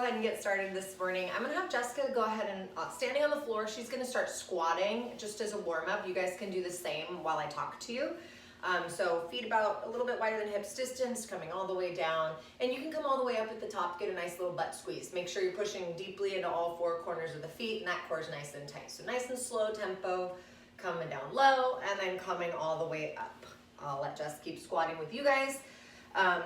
ahead and get started this morning. I'm gonna have Jessica go ahead and, standing on the floor, she's gonna start squatting just as a warm up. You guys can do the same while I talk to you. So feet about a little bit wider than hips distance, coming all the way down. And you can come all the way up at the top, get a nice little butt squeeze. Make sure you're pushing deeply into all four corners of the feet and that core is nice and tight. So nice and slow tempo, coming down low and then coming all the way up. I'll let Jess keep squatting with you guys.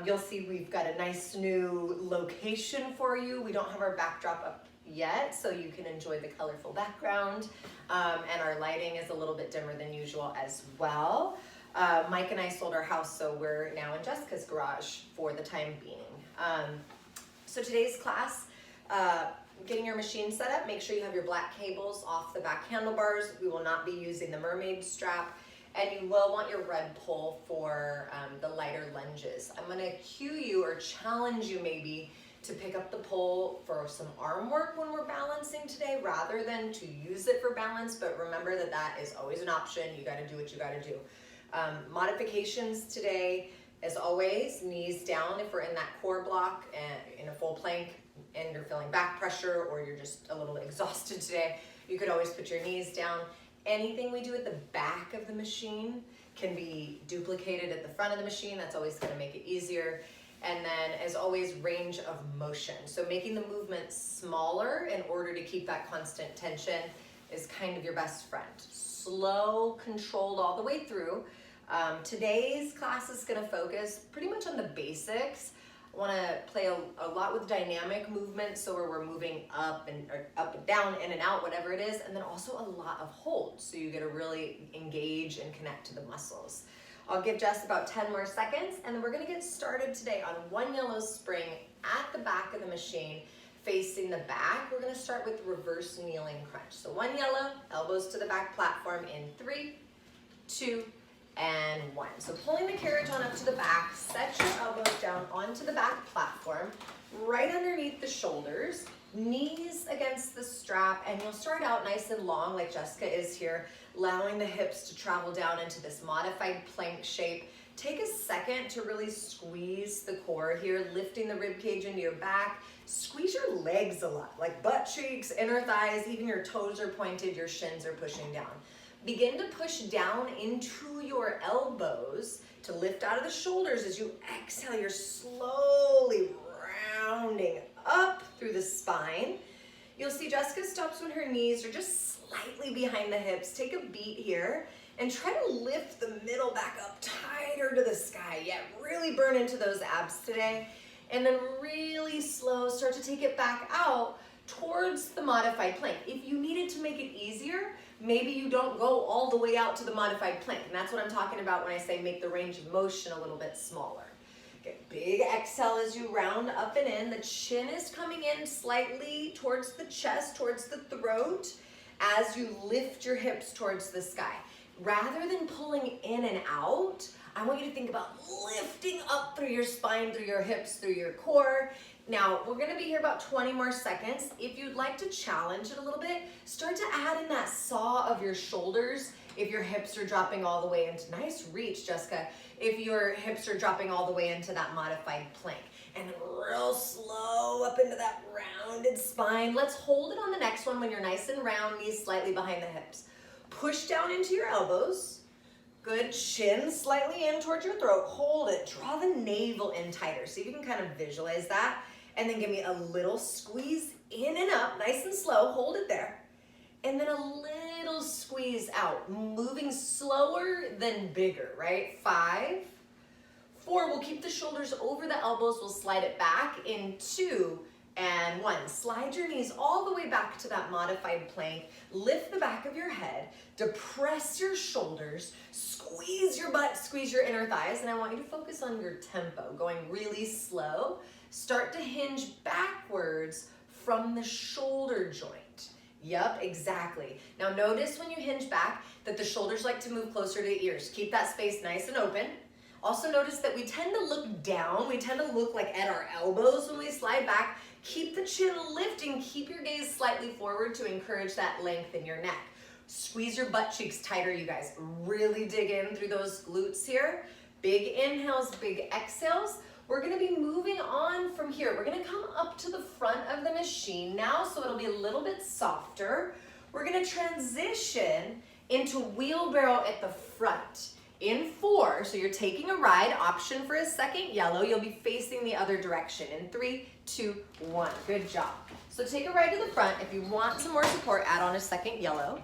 You'll see we've got a nice new location for you. We don't have our backdrop up yet, so you can enjoy the colorful background. And our lighting is a little bit dimmer than usual as well. Mike and I sold our house, so we're now in Jessica's garage for the time being. So today's class, getting your machine set up, make sure you have your black cables off the back handlebars. We will not be using the mermaid strap. And you will want your red pole for the lighter lunges. I'm gonna cue you or challenge you maybe to pick up the pole for some arm work when we're balancing today rather than to use it for balance, but remember that that is always an option. You gotta do what you gotta do. Modifications today, as always, knees down if we're in that core block and in a full plank and you're feeling back pressure or you're just a little exhausted today, you could always put your knees down. Anything we do at the back of the machine can be duplicated at the front of the machine. That's always going to make it easier. And then, as always, range of motion. So making the movement smaller in order to keep that constant tension is kind of your best friend. Slow, controlled all the way through. Today's class is going to focus pretty much on the basics. I want to play a lot with dynamic movement, so where we're moving up and down, in and out, whatever it is, and then also a lot of holds, so you get to really engage and connect to the muscles. I'll give Jess about 10 more seconds, and then we're going to get started today on one yellow spring at the back of the machine, facing the back. We're going to start with reverse kneeling crunch. So one yellow, elbows to the back platform in 3, 2, and 1. So pulling the carriage on up to the back, set your elbows down onto the back platform, right underneath the shoulders, knees against the strap, and you'll start out nice and long like Jessica is here, allowing the hips to travel down into this modified plank shape. Take a second to really squeeze the core here, lifting the rib cage into your back. Squeeze your legs a lot, like butt cheeks, inner thighs, even your toes are pointed, your shins are pushing down. Begin to push down into your elbows to lift out of the shoulders. As you exhale, you're slowly rounding up through the spine. You'll see Jessica stops when her knees are just slightly behind the hips. Take a beat here and try to lift the middle back up tighter to the sky. Yeah, really burn into those abs today. And then really slow, start to take it back out towards the modified plank. If you needed to make it easier, maybe you don't go all the way out to the modified plank. And that's what I'm talking about when I say make the range of motion a little bit smaller. Okay, big exhale as you round up and in. The chin is coming in slightly towards the chest, towards the throat, as you lift your hips towards the sky. Rather than pulling in and out, I want you to think about lifting up through your spine, through your hips, through your core. Now, we're gonna be here about 20 more seconds. If you'd like to challenge it a little bit, start to add in that saw of your shoulders if your hips are dropping all the way into, nice reach, Jessica, if your hips are dropping all the way into that modified plank. And then real slow up into that rounded spine. Let's hold it on the next one when you're nice and round, knees slightly behind the hips. Push down into your elbows. Good, chin slightly in towards your throat. Hold it, draw the navel in tighter. So you can kind of visualize that. And then give me a little squeeze in and up, nice and slow, hold it there. And then a little squeeze out, moving slower than bigger, right? 5, 4, we'll keep the shoulders over the elbows, we'll slide it back in 2 and 1. Slide your knees all the way back to that modified plank, lift the back of your head, depress your shoulders, squeeze your butt, squeeze your inner thighs, and I want you to focus on your tempo, going really slow. Start to hinge backwards from the shoulder joint. Yup, exactly. Now notice when you hinge back that the shoulders like to move closer to ears. Keep that space nice and open. Also notice that we tend to look down. We tend to look like at our elbows when we slide back. Keep the chin lifting. Keep your gaze slightly forward to encourage that length in your neck. Squeeze your butt cheeks tighter, you guys. Really dig in through those glutes here. Big inhales, big exhales. We're gonna be moving on from here. We're gonna come up to the front of the machine now, so it'll be a little bit softer. We're gonna transition into wheelbarrow at the front. In 4, so you're taking a ride, option for a second yellow, you'll be facing the other direction. In 3, 2, 1, good job. So take a ride to the front. If you want some more support, add on a second yellow.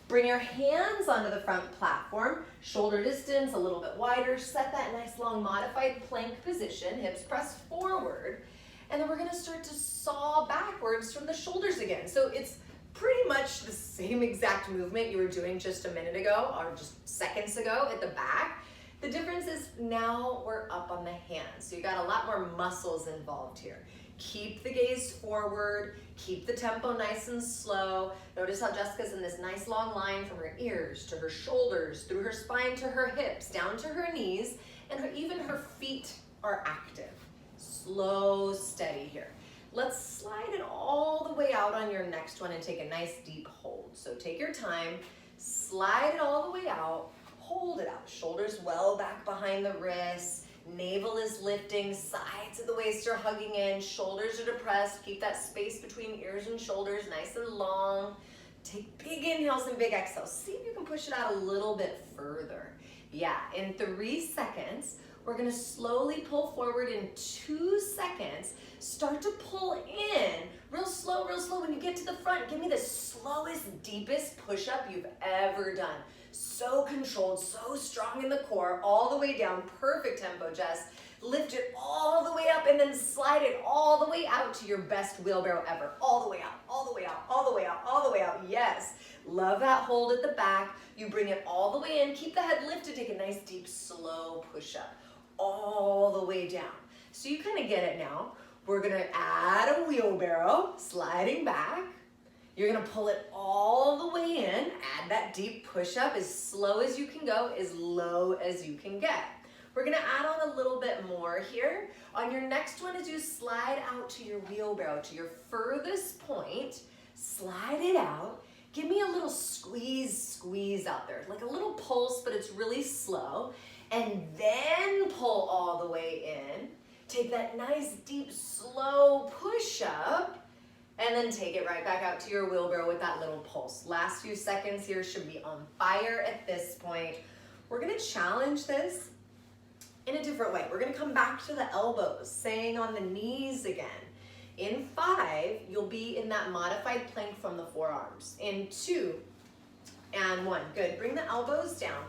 Bring your hands onto the front platform, shoulder distance a little bit wider, set that nice long modified plank position, hips press forward, and then we're gonna start to saw backwards from the shoulders again. So it's pretty much the same exact movement you were doing just a minute ago or just seconds ago at the back. The difference is now we're up on the hands. So you got a lot more muscles involved here. Keep the gaze forward, keep the tempo nice and slow. Notice how Jessica's in this nice long line from her ears to her shoulders, through her spine to her hips, down to her knees, and even her feet are active. Slow, steady here. Let's slide it all the way out on your next one and take a nice deep hold. So take your time, slide it all the way out, hold it out. Shoulders well back behind the wrists, navel is lifting, sides of the waist are hugging in, shoulders are depressed. Keep that space between ears and shoulders nice and long. Take big inhales and big exhales. See if you can push it out a little bit further. Yeah, in 3 seconds, we're gonna slowly pull forward. In 2 seconds, start to pull in, real slow, real slow. When you get to the front, give me the slowest, deepest push-up you've ever done. So controlled, so strong in the core, all the way down, perfect tempo, Jess. Lift it all the way up and then slide it all the way out to your best wheelbarrow ever. All the way out, all the way out, all the way out, all the way out, yes. Love that hold at the back. You bring it all the way in, keep the head lifted, take a nice, deep, slow push-up, all the way down. So you kind of get it now. We're gonna add a wheelbarrow, sliding back. You're gonna pull it all the way in, add that deep push-up as slow as you can go, as low as you can get. We're gonna add on a little bit more here. On your next one, as you slide out to your wheelbarrow, to your furthest point, slide it out. Give me a little squeeze out there, like a little pulse, but it's really slow. And then pull all the way in. Take that nice, deep, slow push-up, and then take it right back out to your wheelbarrow with that little pulse. Last few seconds here should be on fire at this point. We're gonna challenge this in a different way. We're gonna come back to the elbows, staying on the knees again. In 5, you'll be in that modified plank from the forearms. In 2 and 1, good. Bring the elbows down.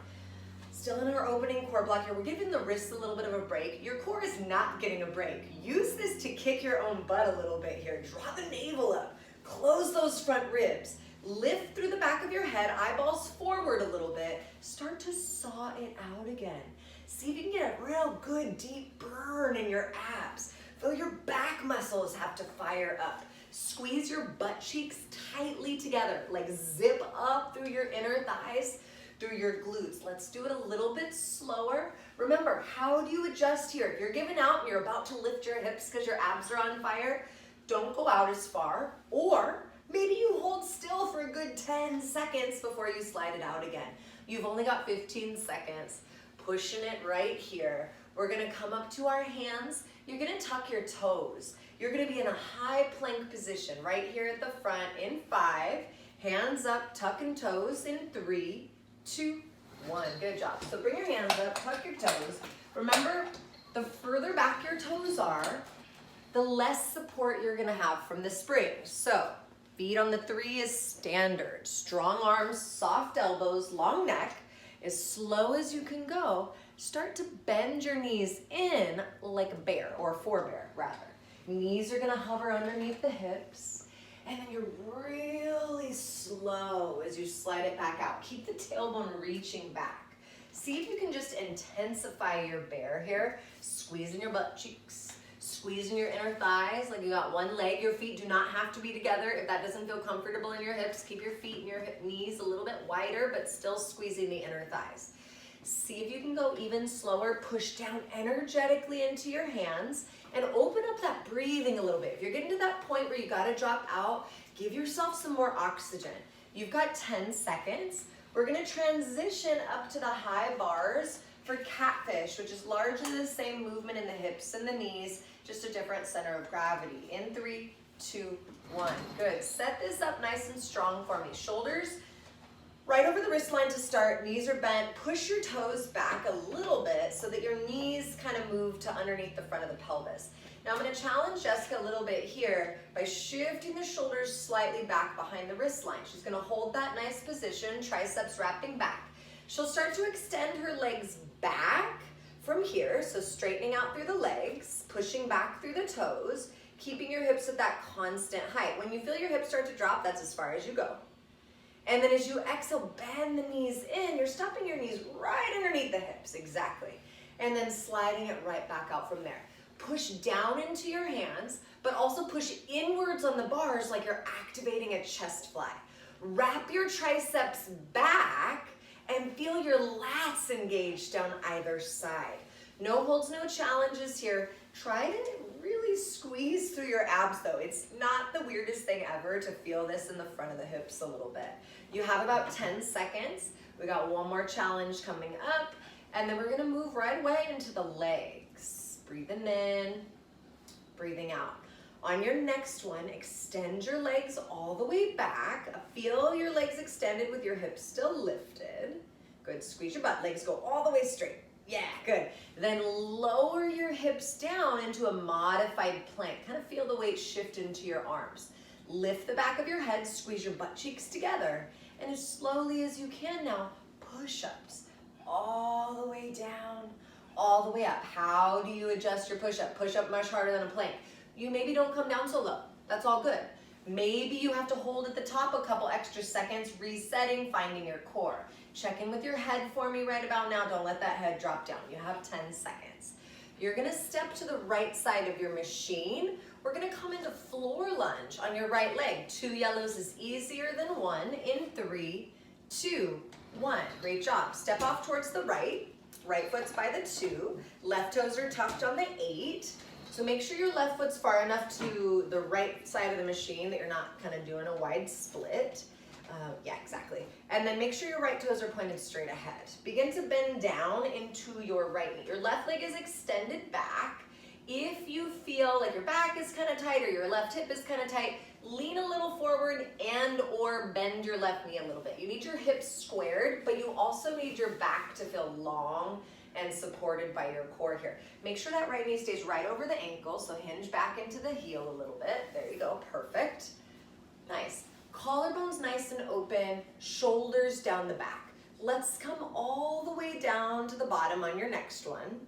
Still in our opening core block here. We're giving the wrists a little bit of a break. Your core is not getting a break. Use this to kick your own butt a little bit here. Draw the navel up. Close those front ribs. Lift through the back of your head, eyeballs forward a little bit. Start to saw it out again. See if you can get a real good deep burn in your abs. Feel your back muscles have to fire up. Squeeze your butt cheeks tightly together, like zip up through your inner thighs, through your glutes. Let's do it a little bit slower. Remember, how do you adjust here? If you're giving out and you're about to lift your hips because your abs are on fire, don't go out as far. Or maybe you hold still for a good 10 seconds before you slide it out again. You've only got 15 seconds. Pushing it right here. We're gonna come up to our hands. You're gonna tuck your toes. You're gonna be in a high plank position right here at the front in 5. Hands up, tucking toes in 3, 2, 1. Good job. So bring your hands up, tuck your toes. Remember, the further back your toes are, the less support you're gonna have from the spring. So feet on the 3 is standard. Strong arms, soft elbows, long neck. As slow as you can go, start to bend your knees in like a bear, or a forebear rather. Knees are gonna hover underneath the hips. And then you're really slow as you slide it back out. Keep the tailbone reaching back. See if you can just intensify your bear here. Squeezing your butt cheeks, squeezing your inner thighs like you got one leg. Your feet do not have to be together. If that doesn't feel comfortable in your hips, keep your feet and your knees a little bit wider, but still squeezing the inner thighs. See if you can go even slower. Push down energetically into your hands and open up that breathing a little bit. If you're getting to that point where you gotta drop out, give yourself some more oxygen. You've got 10 seconds. We're gonna transition up to the high bars for catfish, which is largely the same movement in the hips and the knees, just a different center of gravity. In 3, 2, 1. Good. Set this up nice and strong for me. Shoulders right over the wrist line to start. Knees are bent. Push your toes back a little bit so that your knees kind of move to underneath the front of the pelvis. Now I'm going to challenge Jessica a little bit here by shifting the shoulders slightly back behind the wrist line. She's going to hold that nice position, triceps wrapping back. She'll start to extend her legs back from here, so straightening out through the legs, pushing back through the toes, keeping your hips at that constant height. When you feel your hips start to drop, that's as far as you go. And then as you exhale, bend the knees in. You're stopping your knees right underneath the hips, exactly. And then sliding it right back out from there. Push down into your hands, but also push inwards on the bars like you're activating a chest fly. Wrap your triceps back and feel your lats engaged down either side. No holds, no challenges here. Try to really squeeze through your abs though. It's not the weirdest thing ever to feel this in the front of the hips a little bit. You have about 10 seconds. We got one more challenge coming up, and then we're gonna move right away into the legs. Breathing in, breathing out. On your next one, extend your legs all the way back. Feel your legs extended with your hips still lifted. Good, squeeze your butt, legs go all the way straight. Yeah, good. Then lower your hips down into a modified plank. Kind of feel the weight shift into your arms. Lift the back of your head, squeeze your butt cheeks together, and as slowly as you can now, push-ups all the way down, all the way up. How do you adjust your push-up? Push-up much harder than a plank. You maybe don't come down so low. That's all good. Maybe you have to hold at the top a couple extra seconds, resetting, finding your core. Check in with your head for me right about now. Don't let that head drop down. You have 10 seconds. You're gonna step to the right side of your machine. We're gonna come into floor lunge on your right leg. 2 yellows is easier than 1. In 3, 2, 1. Great job. Step off towards the right. Right foot's by the 2. Left toes are tucked on the 8. So make sure your left foot's far enough to the right side of the machine that you're not kind of doing a wide split. Yeah, exactly. And then make sure your right toes are pointed straight ahead. Begin to bend down into your right knee. Your left leg is extended back. If you feel like your back is kind of tight or your left hip is kind of tight, lean a little forward and or bend your left knee a little bit. You need your hips squared, but you also need your back to feel long and supported by your core here. Make sure that right knee stays right over the ankle, so hinge back into the heel a little bit. There you go, perfect. Nice. Collarbones nice and open, shoulders down the back. Let's come all the way down to the bottom on your next one.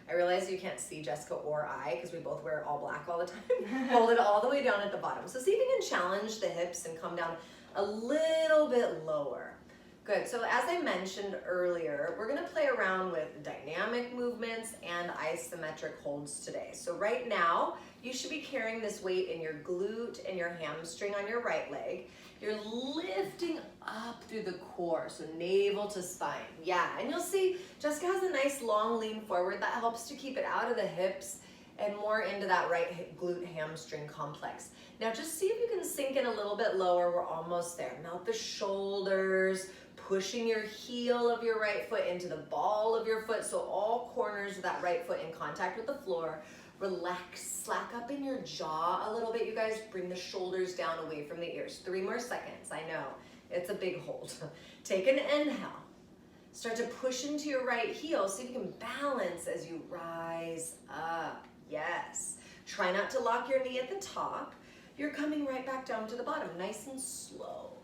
I realize you can't see Jessica or I because we both wear all black all the time. Hold it all the way down at the bottom. So see if you can challenge the hips and come down a little bit lower. Good, so as I mentioned earlier, we're gonna play around with dynamic movements and isometric holds today. So right now, you should be carrying this weight in your glute and your hamstring on your right leg. You're lifting up through the core, so navel to spine. Yeah, and you'll see Jessica has a nice long lean forward that helps to keep it out of the hips and more into that right glute hamstring complex. Now just see if you can sink in a little bit lower. We're almost there. Melt the shoulders, pushing your heel of your right foot into the ball of your foot, so all corners of that right foot in contact with the floor. Relax, slack up in your jaw a little bit, you guys. Bring the shoulders down away from the ears. 3 more seconds, I know. It's a big hold. Take an inhale. Start to push into your right heel. See if you can balance as you rise up. Yes. Try not to lock your knee at the top. You're coming right back down to the bottom, nice and slow.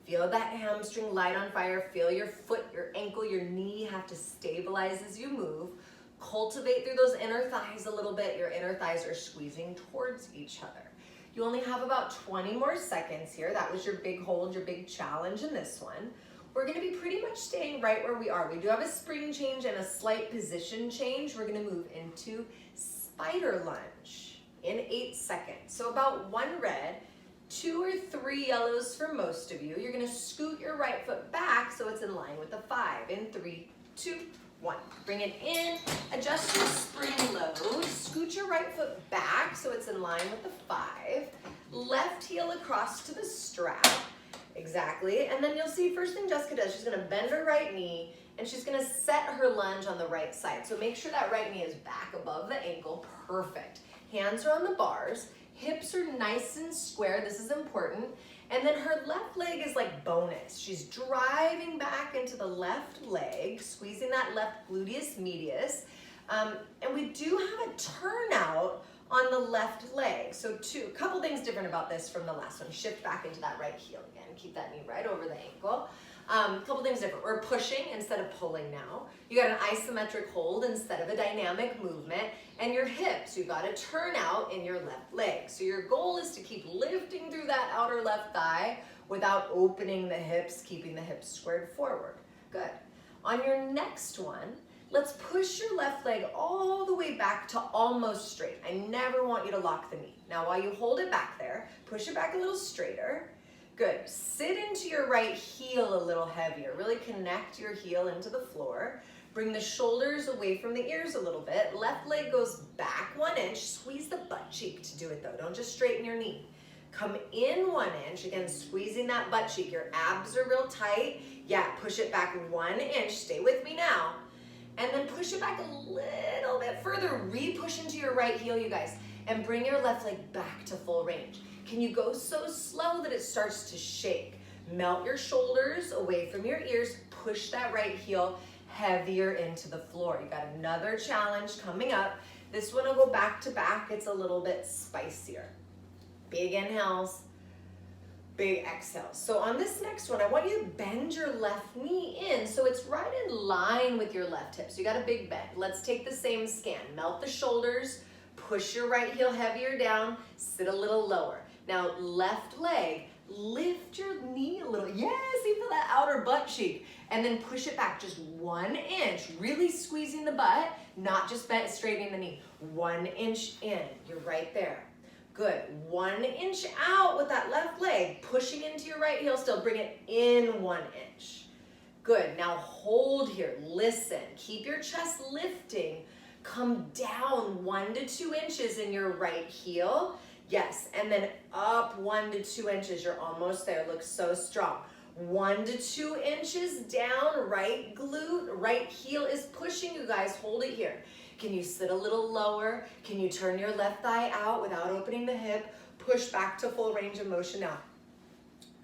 Feel that hamstring light on fire. Feel your foot, your ankle, your knee have to stabilize as you move. Cultivate through those inner thighs a little bit. Your inner thighs are squeezing towards each other. You only have about 20 more seconds here. That was your big hold, your big challenge in this one. We're gonna be pretty much staying right where we are. We do have a spring change and a slight position change. We're gonna move into spider lunge in 8 seconds. So about 1 red, 2 or 3 yellows for most of you. You're gonna scoot your right foot back so it's in line with the 5. In 3, 2, 1. Bring it in, adjust your spring load, scoot your right foot back so it's in line with the 5. Left heel across to the strap, exactly. And then you'll see first thing Jessica does, she's gonna bend her right knee and she's gonna set her lunge on the right side. So make sure that right knee is back above the ankle, perfect. Hands are on the bars, hips are nice and square, this is important. And then her left leg is like bonus. She's driving back into the left leg, squeezing that left gluteus medius. And we do have a turnout on the left leg. So a couple things different about this from the last one. Shift back into that right heel again. Keep that knee right over the ankle. A couple things different. We're pushing instead of pulling now. You got an isometric hold instead of a dynamic movement. And your hips, you've got a turnout in your left leg. So your goal is to keep lifting through that outer left thigh without opening the hips, keeping the hips squared forward. Good. On your next one, let's push your left leg all the way back to almost straight. I never want you to lock the knee. Now while you hold it back there, push it back a little straighter. Good. Sit into your right heel a little heavier. Really connect your heel into the floor. Bring the shoulders away from the ears a little bit. Left leg goes back 1 inch. Squeeze the butt cheek to do it though. Don't just straighten your knee. Come in 1 inch. Again, squeezing that butt cheek. Your abs are real tight. Yeah, push it back 1 inch. Stay with me now. And then push it back a little bit further. Re-push into your right heel, you guys. And bring your left leg back to full range. Can you go so slow that it starts to shake? Melt your shoulders away from your ears. Push that right heel heavier into the floor. You got another challenge coming up. This one will go back to back. It's a little bit spicier. Big inhales, big exhales. So on this next one, I want you to bend your left knee in so it's right in line with your left hip. So you got a big bend. Let's take the same scan. Melt the shoulders, push your right heel heavier down, sit a little lower. Now left leg, lift your knee a little. Yes, you feel that outer butt cheek. And then push it back just 1 inch, really squeezing the butt, not just bent straightening the knee. 1 inch in, you're right there. Good, 1 inch out with that left leg, pushing into your right heel still, bring it in 1 inch. Good, now hold here, listen, keep your chest lifting, come down 1 to 2 inches in your right heel. Yes, and then up 1 to 2 inches, you're almost there, looks so strong. 1 to 2 inches down, right glute, right heel is pushing, you guys, hold it here. Can you sit a little lower? Can you turn your left thigh out without opening the hip? Push back to full range of motion now.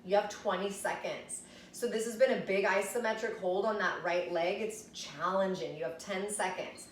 You have 20 seconds. So this has been a big isometric hold on that right leg. It's challenging. You have 10 seconds.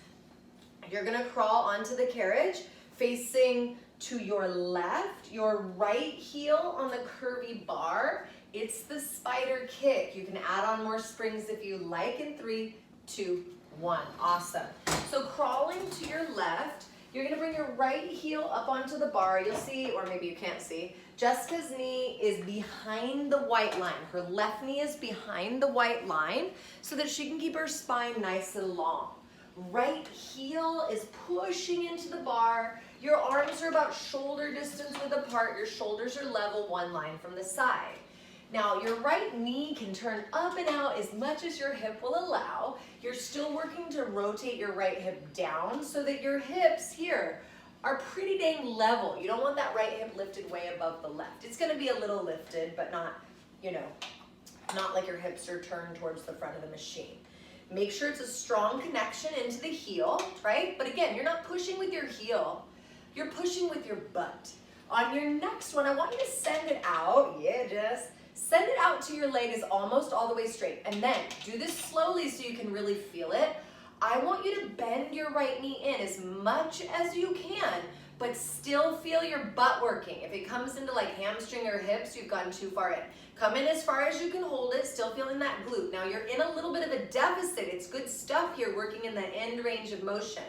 You're gonna crawl onto the carriage, facing to your left, your right heel on the curvy bar. It's the spider kick. You can add on more springs if you like in 3, 2, 1. Awesome. So crawling to your left, you're gonna bring your right heel up onto the bar. You'll see, or maybe you can't see, Jessica's knee is behind the white line. Her left knee is behind the white line so that she can keep her spine nice and long. Right heel is pushing into the bar. Your arms are about shoulder distance width apart. Your shoulders are level, 1 line from the side. Now, your right knee can turn up and out as much as your hip will allow. You're still working to rotate your right hip down so that your hips here are pretty dang level. You don't want that right hip lifted way above the left. It's gonna be a little lifted, but not, you know, not like your hips are turned towards the front of the machine. Make sure it's a strong connection into the heel, right? But again, you're not pushing with your heel, you're pushing with your butt. On your next one, I want you to send it out. Yeah, Jess. Send it out till your leg is almost all the way straight. And then do this slowly so you can really feel it. I want you to bend your right knee in as much as you can, but still feel your butt working. If it comes into like hamstring or hips, you've gone too far in. Come in as far as you can hold it, still feeling that glute. Now you're in a little bit of a deficit. It's good stuff here working in the end range of motion.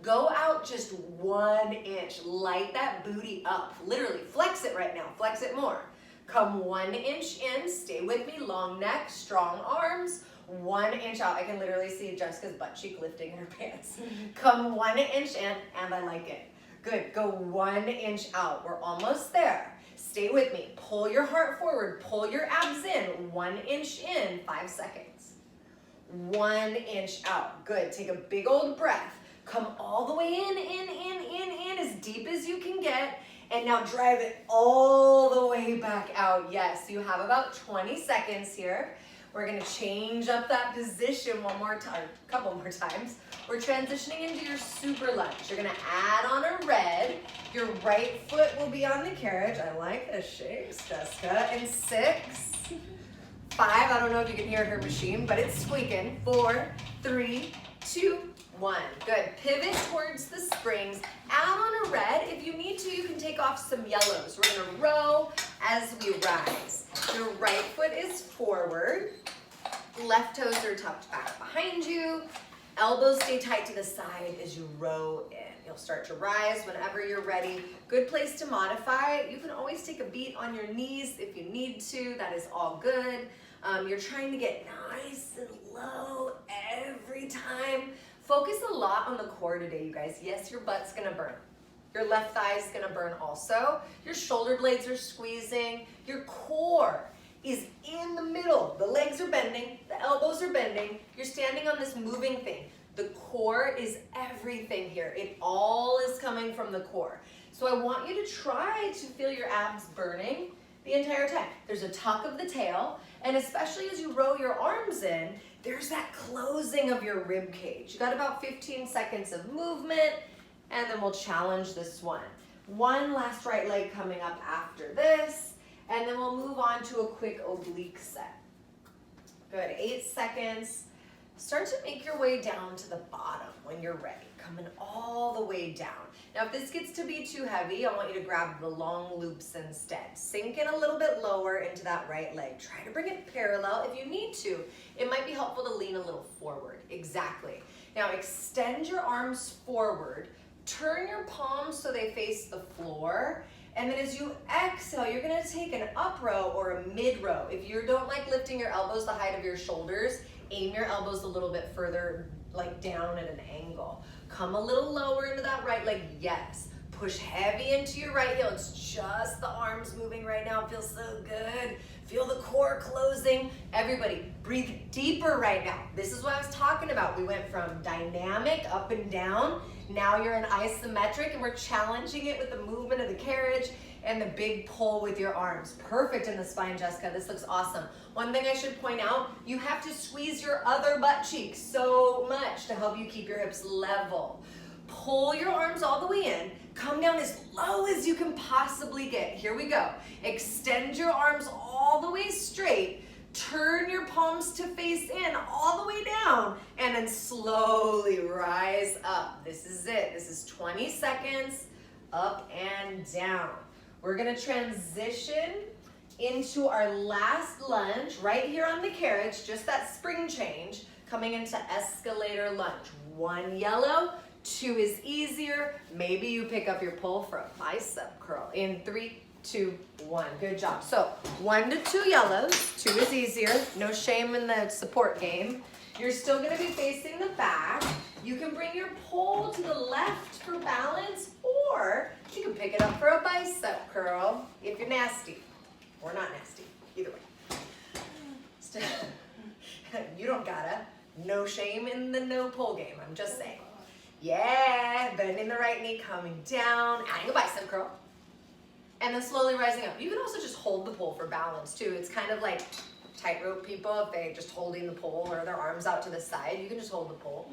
Go out just 1 inch. Light that booty up. Literally, flex it right now. Flex it more. Come 1 inch in. Stay with me. Long neck, strong arms. 1 inch out. I can literally see Jessica's butt cheek lifting in her pants. Come 1 inch in, and I like it. Good. Go 1 inch out. We're almost there. Stay with me. Pull your heart forward. Pull your abs in. 1 inch in. 5 seconds. 1 inch out. Good. Take a big old breath. Come all the way in, as deep as you can get. And now drive it all the way back out. Yes, you have about 20 seconds here. We're gonna change up that position one more time, a couple more times. We're transitioning into your super lunge. You're gonna add on a red. Your right foot will be on the carriage. I like the shakes, Jessica. In 6, 5, I don't know if you can hear her machine, but it's squeaking. 4, 3, 2, 1. Good. Pivot towards the springs. Add on a red. If you need to, you can take off some yellows. We're gonna row as we rise. Your right foot is forward. Left toes are tucked back behind you. Elbows stay tight to the side as you row in. You'll start to rise whenever you're ready. Good place to modify. You can always take a beat on your knees if you need to. That is all good. You're trying to get nice and low every time. Focus a lot on the core today, you guys. Yes, your butt's gonna burn. Your left thigh is gonna burn also. Your shoulder blades are squeezing. Your core is in the middle. The legs are bending, the elbows are bending. You're standing on this moving thing. The core is everything here. It all is coming from the core. So I want you to try to feel your abs burning the entire time. There's a tuck of the tail, and especially as you row your arms in, there's that closing of your rib cage. You got about 15 seconds of movement, and then we'll challenge this one. One last right leg coming up after this, and then we'll move on to a quick oblique set. Good, 8 seconds. Start to make your way down to the bottom when you're ready, coming all the way down. Now, if this gets to be too heavy, I want you to grab the long loops instead. Sink in a little bit lower into that right leg. Try to bring it parallel. If you need to, it might be helpful to lean a little forward. Exactly. Now, extend your arms forward. Turn your palms so they face the floor. And then as you exhale, you're gonna take an up row or a mid row. If you don't like lifting your elbows the height of your shoulders, aim your elbows a little bit further, like down at an angle. Come a little lower into that right leg, yes. Push heavy into your right heel. It's just the arms moving right now. It feels so good. Feel the core closing. Everybody, breathe deeper right now. This is what I was talking about. We went from dynamic, up and down. Now you're in isometric, and we're challenging it with the movement of the carriage and the big pull with your arms. Perfect in the spine, Jessica. This looks awesome. One thing I should point out, you have to squeeze your other butt cheek so much to help you keep your hips level. Pull your arms all the way in. Come down as low as you can possibly get. Here we go. Extend your arms all the way straight. Turn your palms to face in all the way down, and then slowly rise up. This is it. This is 20 seconds, up and down. We're gonna transition into our last lunge right here on the carriage, just that spring change, coming into escalator lunge. 1 yellow, 2 is easier. Maybe you pick up your pull for a bicep curl in 3, 2, 1. Good job. So 1 to 2 yellows, 2 is easier. No shame in the support game. You're still gonna be facing the back. You can bring your pole to the left for balance, or you can pick it up for a bicep curl if you're nasty, or not nasty, either way. You don't gotta. No shame in the no pole game, I'm just saying. Yeah, bending the right knee, coming down, adding a bicep curl, and then slowly rising up. You can also just hold the pole for balance too. It's kind of like tightrope people, if they're just holding the pole or their arms out to the side, you can just hold the pole.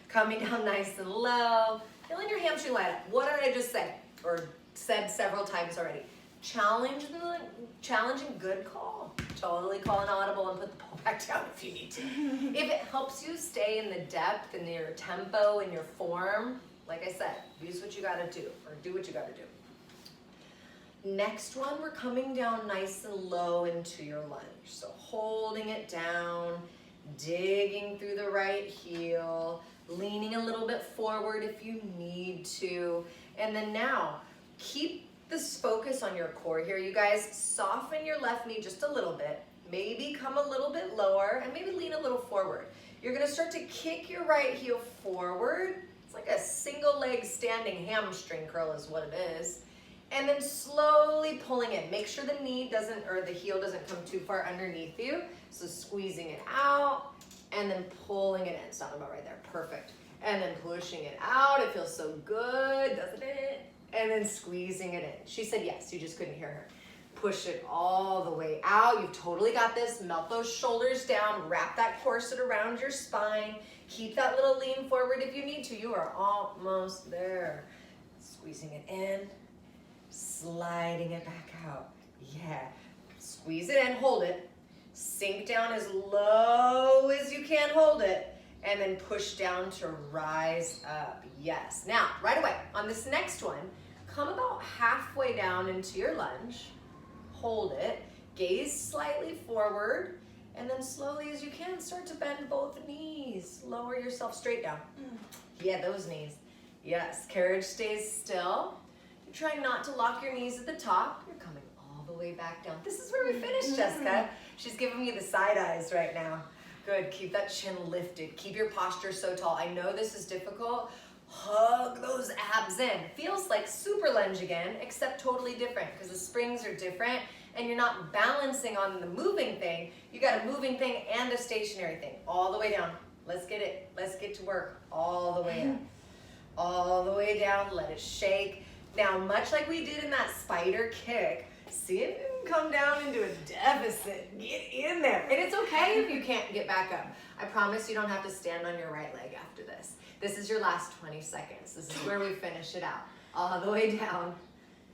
Coming down nice and low, feeling your hamstring light up. What did I just say? Or said several times already. Challenging, good call. Totally call an audible and put the pole back down if you need to. If it helps you stay in the depth and your tempo and your form, like I said, use what you gotta do, or do what you gotta do. Next one, we're coming down nice and low into your lunge. So holding it down, digging through the right heel, leaning a little bit forward if you need to. And then now, keep this focus on your core here, you guys. Soften your left knee just a little bit. Maybe come a little bit lower, and maybe lean a little forward. You're gonna start to kick your right heel forward. It's like a single leg standing hamstring curl is what it is. And then slowly pulling it. Make sure the knee doesn't, or the heel doesn't come too far underneath you. So squeezing it out and then pulling it in. Sound about right there, perfect. And then pushing it out. It feels so good, doesn't it? And then squeezing it in. She said yes, you just couldn't hear her. Push it all the way out. You've totally got this. Melt those shoulders down. Wrap that corset around your spine. Keep that little lean forward if you need to. You are almost there. Squeezing it in, sliding it back out. Yeah. Squeeze it in, hold it. Sink down as low as you can, hold it. And then push down to rise up. Yes. Now, right away, on this next one, come about halfway down into your lunge. Hold it, gaze slightly forward, and then slowly as you can, start to bend both knees. Lower yourself straight down. Yeah, those knees. Yes, carriage stays still. You're trying not to lock your knees at the top. You're coming all the way back down. This is where we finished, Jessica. She's giving me the side eyes right now. Good, keep that chin lifted. Keep your posture so tall. I know this is difficult. Hug those abs in. Feels like super lunge again, except totally different because the springs are different and you're not balancing on the moving thing. You got a moving thing and a stationary thing. All the way down. Let's get it. Let's get to work. All the way up. All the way down. Let it shake. Now, much like we did in that spider kick, see if you can come down into a deficit. Get in there. And it's okay if you can't get back up. I promise you don't have to stand on your right leg after this. This is your last 20 seconds. This is where we finish it out. All the way down.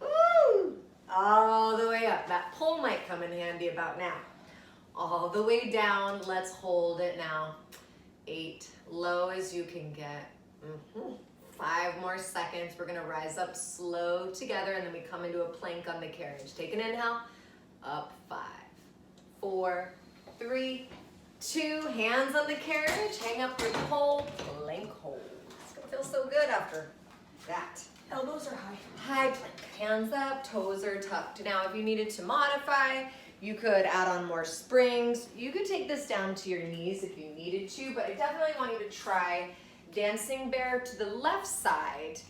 Woo! All the way up. That pull might come in handy about now. All the way down. Let's hold it now. 8. Low as you can get. 5 more seconds. We're going to rise up slow together, and then we come into a plank on the carriage. Take an inhale. Up 5, 4, 3, 2, hands on the carriage, hang up your pole, plank hold. It's gonna feel so good after that. Elbows are high. High plank, hands up, toes are tucked. Now, if you needed to modify, you could add on more springs. You could take this down to your knees if you needed to, but I definitely want you to try dancing bear to the left side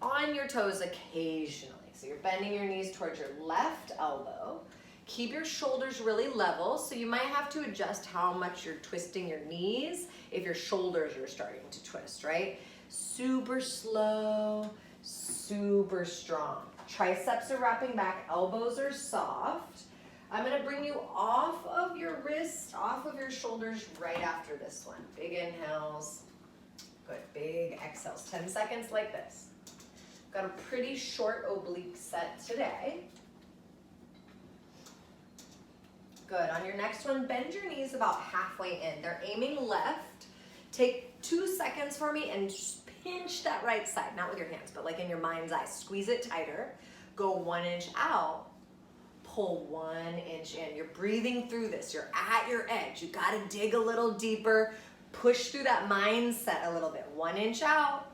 on your toes occasionally. So you're bending your knees towards your left elbow. Keep your shoulders really level, so you might have to adjust how much you're twisting your knees if your shoulders are starting to twist, right? Super slow, super strong. Triceps are wrapping back, elbows are soft. I'm gonna bring you off of your wrists, off of your shoulders right after this one. Big inhales, good, big exhales. 10 seconds like this. Got a pretty short oblique set today. Good. On your next one, bend your knees about halfway in. They're aiming left. Take 2 seconds for me and just pinch that right side. Not with your hands, but like in your mind's eye. Squeeze it tighter. Go 1 inch out. Pull 1 inch in. You're breathing through this. You're at your edge. You got to dig a little deeper. Push through that mindset a little bit. 1 inch out.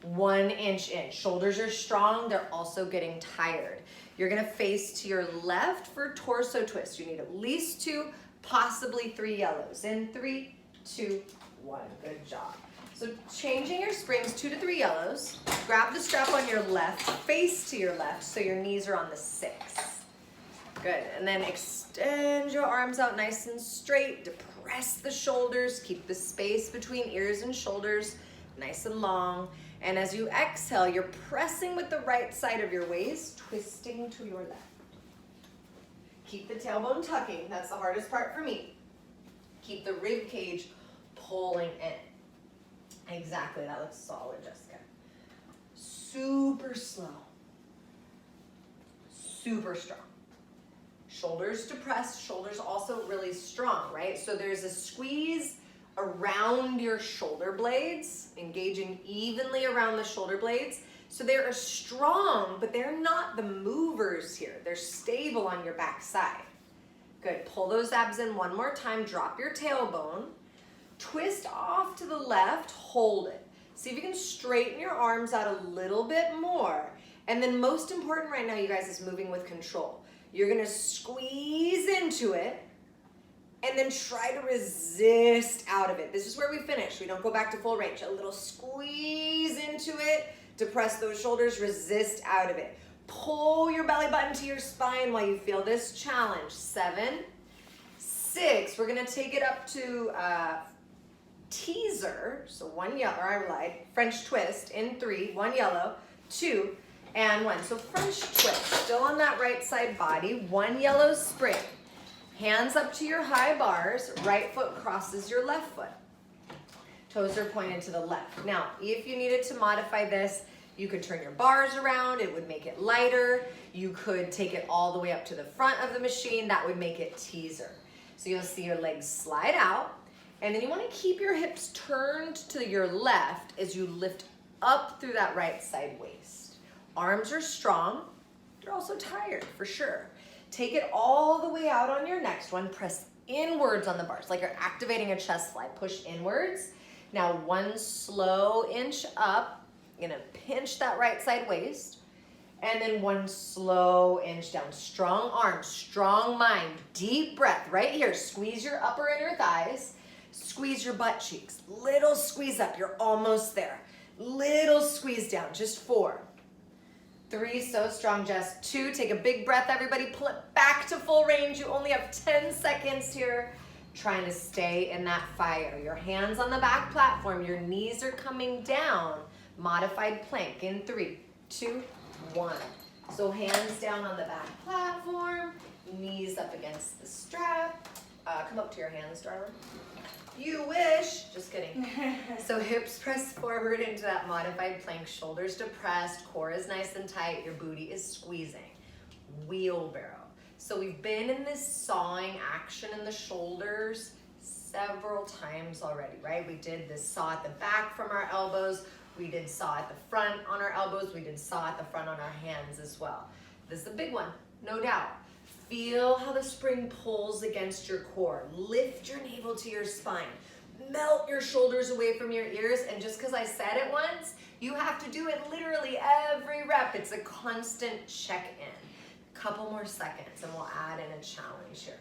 1 inch in. Shoulders are strong. They're also getting tired. You're gonna face to your left for torso twist. You need at least 2, possibly 3 yellows. In 3, 2, 1. Good job. So changing your springs, 2 to 3 yellows. Grab the strap on your left, face to your left, so your knees are on the 6. Good. And then extend your arms out nice and straight. Depress the shoulders. Keep the space between ears and shoulders nice and long. And as you exhale, you're pressing with the right side of your waist, twisting to your left. Keep the tailbone tucking. That's the hardest part for me. Keep the rib cage pulling in. Exactly, that looks solid, Jessica. Super slow. Super strong. Shoulders depressed, shoulders also really strong, right? So there's a squeeze around your shoulder blades, engaging evenly around the shoulder blades. So they're strong, but they're not the movers here. They're stable on your back side. Good, pull those abs in 1 more time, drop your tailbone, twist off to the left, hold it. See if you can straighten your arms out a little bit more. And then most important right now, you guys, is moving with control. You're gonna squeeze into it, and then try to resist out of it. This is where we finish. We don't go back to full range. A little squeeze into it, depress those shoulders, resist out of it. Pull your belly button to your spine while you feel this challenge. 7, 6, we're gonna take it up to teaser, so 1 yellow, or I lied, French twist in 3, 1 yellow, 2, And 1. So French twist, still on that right side body. 1 yellow spring. Hands up to your high bars. Right foot crosses your left foot. Toes are pointed to the left. Now, if you needed to modify this, you could turn your bars around. It would make it lighter. You could take it all the way up to the front of the machine. That would make it teaser. So you'll see your legs slide out. And then you want to keep your hips turned to your left as you lift up through that right side waist. Arms are strong. You're also tired, for sure. Take it all the way out on your next one. Press inwards on the bars, like you're activating a chest fly. Push inwards. Now 1 slow inch up. You're gonna pinch that right side waist. And then 1 slow inch down. Strong arms, strong mind, deep breath right here. Squeeze your upper inner thighs. Squeeze your butt cheeks. Little squeeze up, you're almost there. Little squeeze down, just 4. 3, so strong, Jess. 2, take a big breath, everybody. Pull it back to full range. You only have 10 seconds here. Trying to stay in that fire. Your hands on the back platform. Your knees are coming down. Modified plank in 3, 2, 1. So hands down on the back platform. Knees up against the strap. Come up to your hands, darling. You wish. Just kidding. So hips press forward into that modified plank. Shoulders depressed. Core is nice and tight. Your booty is squeezing. Wheelbarrow. So we've been in this sawing action in the shoulders several times already, right? We did this saw at the back from our elbows. We did saw at the front on our elbows. We did saw at the front on our hands as well. This is a big one, no doubt. Feel how the spring pulls against your core. Lift your navel to your spine. Melt your shoulders away from your ears. And just because I said it once, you have to do it literally every rep. It's a constant check-in. Couple more seconds and we'll add in a challenge here.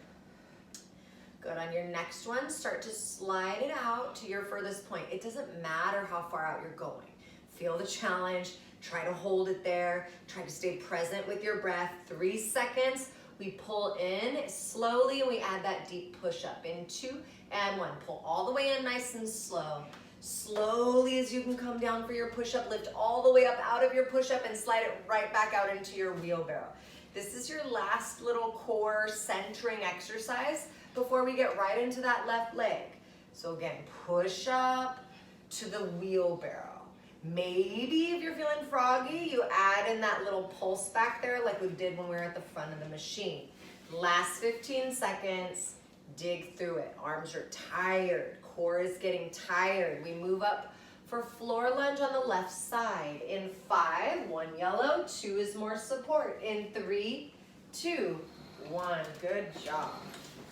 Good. On your next one, start to slide it out to your furthest point. It doesn't matter how far out you're going. Feel the challenge. Try to hold it there. Try to stay present with your breath. 3 seconds. We pull in slowly and we add that deep push up in 2 and 1. Pull all the way in nice and slow. Slowly as you can come down for your push up, lift all the way up out of your push up and slide it right back out into your wheelbarrow. This is your last little core centering exercise before we get right into that left leg. So again, push up to the wheelbarrow. Maybe if you're feeling froggy, you add in that little pulse back there like we did when we were at the front of the machine. Last 15 seconds, dig through it. Arms are tired, core is getting tired. We move up for floor lunge on the left side. In 5, 1 yellow, 2 is more support. In 3, 2, 1, good job.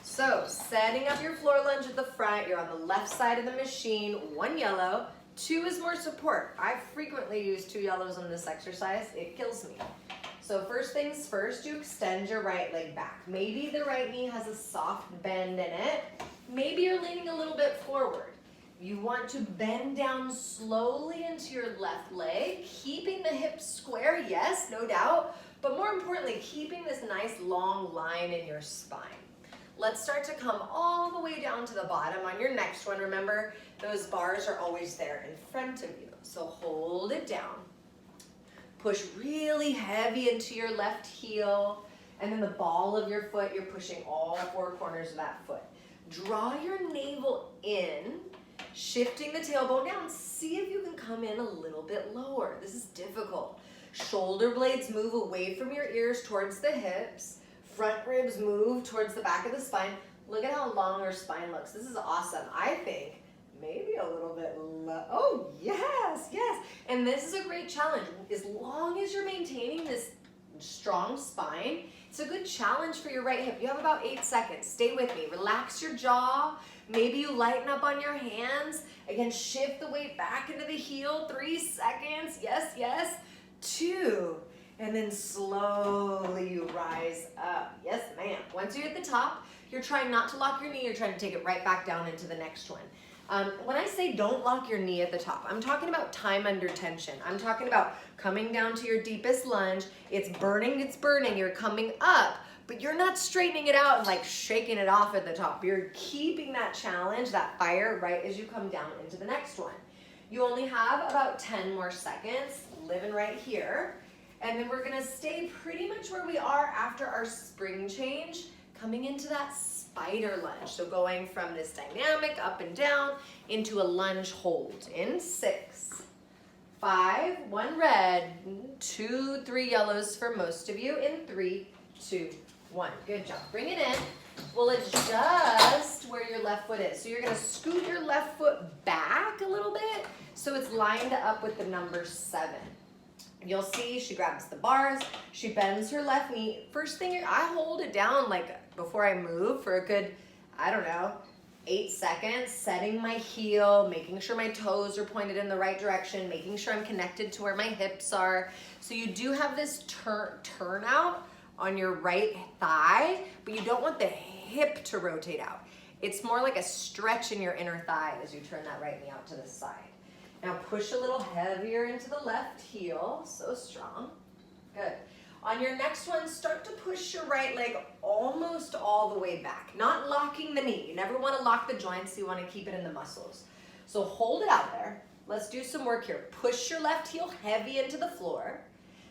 So setting up your floor lunge at the front, you're on the left side of the machine, 1 yellow, 2 is more support. I frequently use 2 yellows on this exercise. It kills me. So first things first, you extend your right leg back. Maybe the right knee has a soft bend in it. Maybe you're leaning a little bit forward. You want to bend down slowly into your left leg, keeping the hips square, yes, no doubt, but more importantly, keeping this nice long line in your spine. Let's start to come all the way down to the bottom. On your next one, remember, those bars are always there in front of you. So hold it down. Push really heavy into your left heel, and then the ball of your foot, you're pushing all 4 corners of that foot. Draw your navel in, shifting the tailbone down. See if you can come in a little bit lower. This is difficult. Shoulder blades move away from your ears towards the hips. Front ribs move towards the back of the spine. Look at how long our spine looks. This is awesome. I think maybe a little bit low. Oh, yes, yes. And this is a great challenge. As long as you're maintaining this strong spine, it's a good challenge for your right hip. You have about 8 seconds. Stay with me. Relax your jaw. Maybe you lighten up on your hands. Again, shift the weight back into the heel. 3 seconds. Yes, yes. 2. And then slowly you rise up. Yes, ma'am. Once you hit the top, you're trying not to lock your knee. You're trying to take it right back down into the next one. When I say don't lock your knee at the top, I'm talking about time under tension. I'm talking about coming down to your deepest lunge. It's burning, you're coming up, but you're not straightening it out and like shaking it off at the top. You're keeping that challenge, that fire, right as you come down into the next one. You only have about 10 more seconds, living right here. And then we're gonna stay pretty much where we are after our spring change, coming into that spider lunge. So going from this dynamic up and down into a lunge hold in 6, 5, 1 red, 2, 3 yellows for most of you in 3, 2, 1. Good job. Bring it in. We'll adjust where your left foot is. So you're gonna scoot your left foot back a little bit so it's lined up with the number 7. You'll see she grabs the bars, she bends her left knee. First thing, I hold it down like before I move for a good, I don't know, 8 seconds, setting my heel, making sure my toes are pointed in the right direction, making sure I'm connected to where my hips are. So you do have this turnout on your right thigh, but you don't want the hip to rotate out. It's more like a stretch in your inner thigh as you turn that right knee out to the side. Now push a little heavier into the left heel, so strong. Good. On your next one, start to push your right leg almost all the way back, not locking the knee. You never want to lock the joints, you want to keep it in the muscles. So hold it out there. Let's do some work here. Push your left heel heavy into the floor.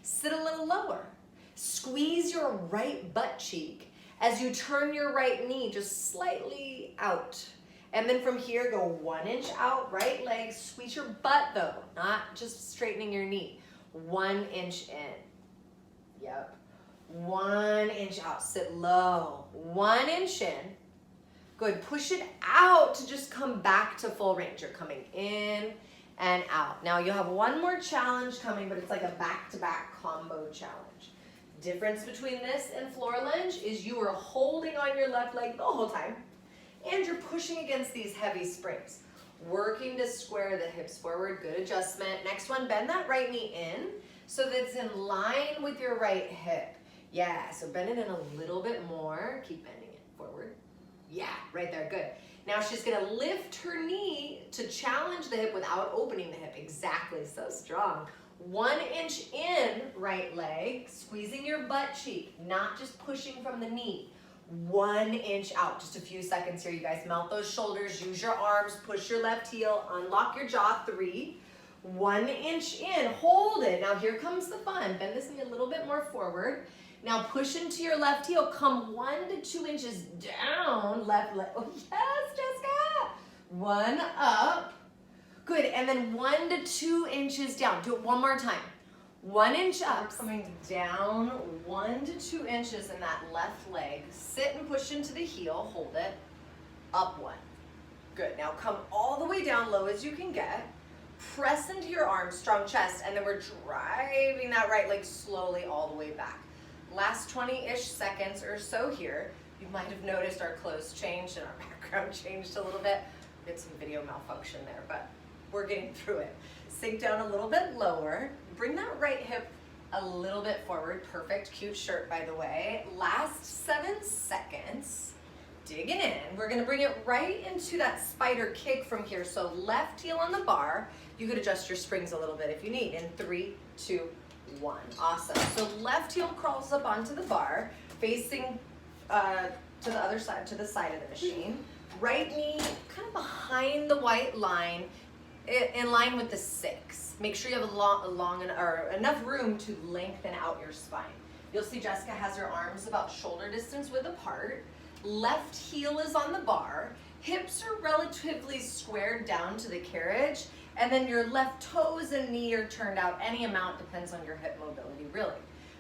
Sit a little lower. Squeeze your right butt cheek as you turn your right knee just slightly out. And then from here, go 1 inch out, right leg, squeeze your butt though, not just straightening your knee. 1 inch in, yep. 1 inch out, sit low, 1 inch in. Good, push it out to just come back to full range. You're coming in and out. Now you'll have one more challenge coming, but it's like a back-to-back combo challenge. Difference between this and floor lunge is you are holding on your left leg the whole time, and you're pushing against these heavy springs. Working to square the hips forward, good adjustment. Next one, bend that right knee in so that it's in line with your right hip. Yeah, so bend it in a little bit more. Keep bending it forward. Yeah, right there, good. Now she's gonna lift her knee to challenge the hip without opening the hip. Exactly, so strong. 1 inch in, right leg, squeezing your butt cheek, not just pushing from the knee. 1 inch out, just a few seconds here, you guys. Melt those shoulders, use your arms, push your left heel, unlock your jaw, 3. 1 inch in, hold it. Now here comes the fun. Bend this knee a little bit more forward. Now push into your left heel, come 1 to 2 inches down, left leg. Oh yes, Jessica. 1 up. Good, and then 1 to 2 inches down. Do it one more time. 1 inch up, coming down 1 to 2 inches in that left leg. Sit and push into the heel, hold it, up 1. Good, now come all the way down low as you can get. Press into your arms, strong chest, and then we're driving that right leg slowly all the way back. Last 20-ish seconds or so here. You might have noticed our clothes changed and our background changed a little bit. We had some video malfunction there, but we're getting through it. Sink down a little bit lower. Bring that right hip a little bit forward. Perfect, cute shirt, by the way. Last 7 seconds. Dig it in. We're gonna bring it right into that spider kick from here. So left heel on the bar. You could adjust your springs a little bit if you need. In 3, 2, 1. Awesome. So left heel crawls up onto the bar, facing to the other side, to the side of the machine. Right knee kind of behind the white line, in line with the 6. Make sure you have enough room to lengthen out your spine. You'll see Jessica has her arms about shoulder distance width apart. Left heel is on the bar. Hips are relatively squared down to the carriage. And then your left toes and knee are turned out. Any amount depends on your hip mobility, really.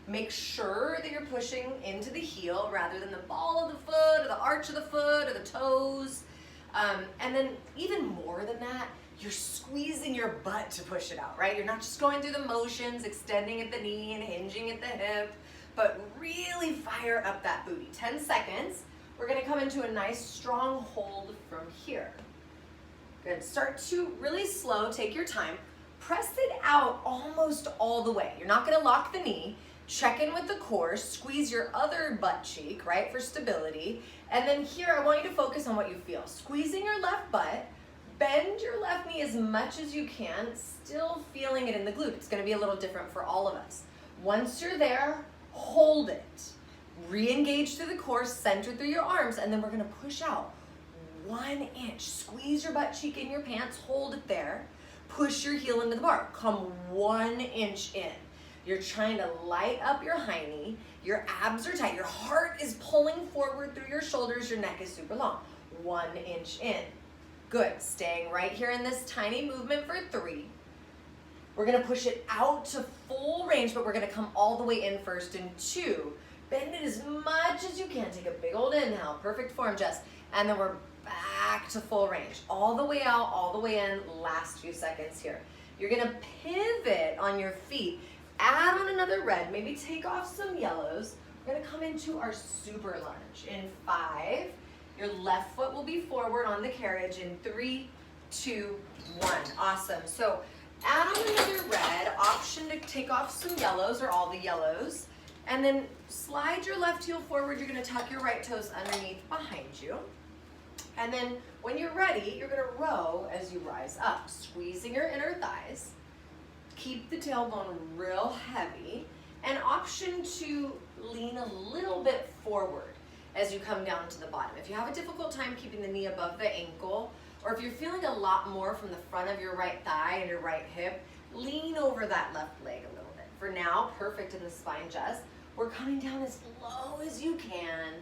Make sure that you're pushing into the heel rather than the ball of the foot or the arch of the foot or the toes. And then even more than that, you're squeezing your butt to push it out, right? You're not just going through the motions, extending at the knee and hinging at the hip, but really fire up that booty. 10 seconds. We're gonna come into a nice strong hold from here. Good, start to really slow, take your time. Press it out almost all the way. You're not gonna lock the knee. Check in with the core, squeeze your other butt cheek, right, for stability. And then here, I want you to focus on what you feel. Squeezing your left butt, bend your left knee as much as you can, still feeling it in the glute. It's gonna be a little different for all of us. Once you're there, hold it. Re-engage through the core, center through your arms, and then we're gonna push out 1 inch. Squeeze your butt cheek in your pants, hold it there. Push your heel into the bar, come 1 inch in. You're trying to light up your high knee. Your abs are tight. Your heart is pulling forward through your shoulders. Your neck is super long. 1 inch in. Good. Staying right here in this tiny movement for 3. We're going to push it out to full range, but we're going to come all the way in first in 2. Bend it as much as you can. Take a big old inhale. Perfect form, Jess. And then we're back to full range. All the way out, all the way in. Last few seconds here. You're going to pivot on your feet. Add on another red. Maybe take off some yellows. We're going to come into our super lunge in 5. Your left foot will be forward on the carriage in 3, 2, 1. Awesome. So add on another red. Option to take off some yellows or all the yellows. And then slide your left heel forward. You're going to tuck your right toes underneath behind you. And then when you're ready, you're going to row as you rise up, squeezing your inner thighs. Keep the tailbone real heavy. And option to lean a little bit forward as you come down to the bottom. If you have a difficult time keeping the knee above the ankle, or if you're feeling a lot more from the front of your right thigh and your right hip, lean over that left leg a little bit. For now, perfect in the spine, Jess. We're coming down as low as you can,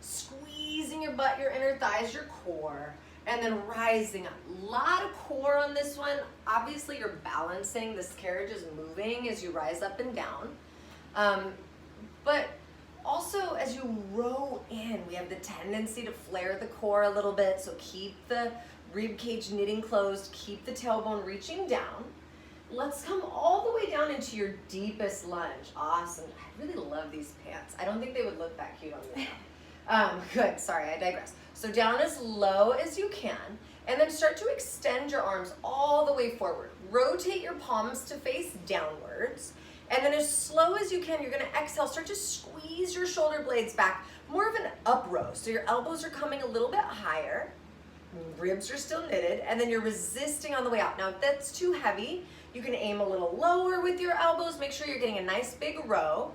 squeezing your butt, your inner thighs, your core, and then rising up. A lot of core on this one. Obviously, you're balancing. This carriage is moving as you rise up and down. But also, as you row in, we have the tendency to flare the core a little bit, so keep the rib cage knitting closed, keep the tailbone reaching down. Let's come all the way down into your deepest lunge. Awesome. I really love these pants. I don't think they would look that cute on me. Good, sorry, I digress. So down as low as you can, and then start to extend your arms all the way forward. Rotate your palms to face downwards, and then as slow as you can, you're gonna exhale, start to squeeze your shoulder blades back, more of an up row. So your elbows are coming a little bit higher, ribs are still knitted, and then you're resisting on the way out. Now if that's too heavy, you can aim a little lower with your elbows, make sure you're getting a nice big row.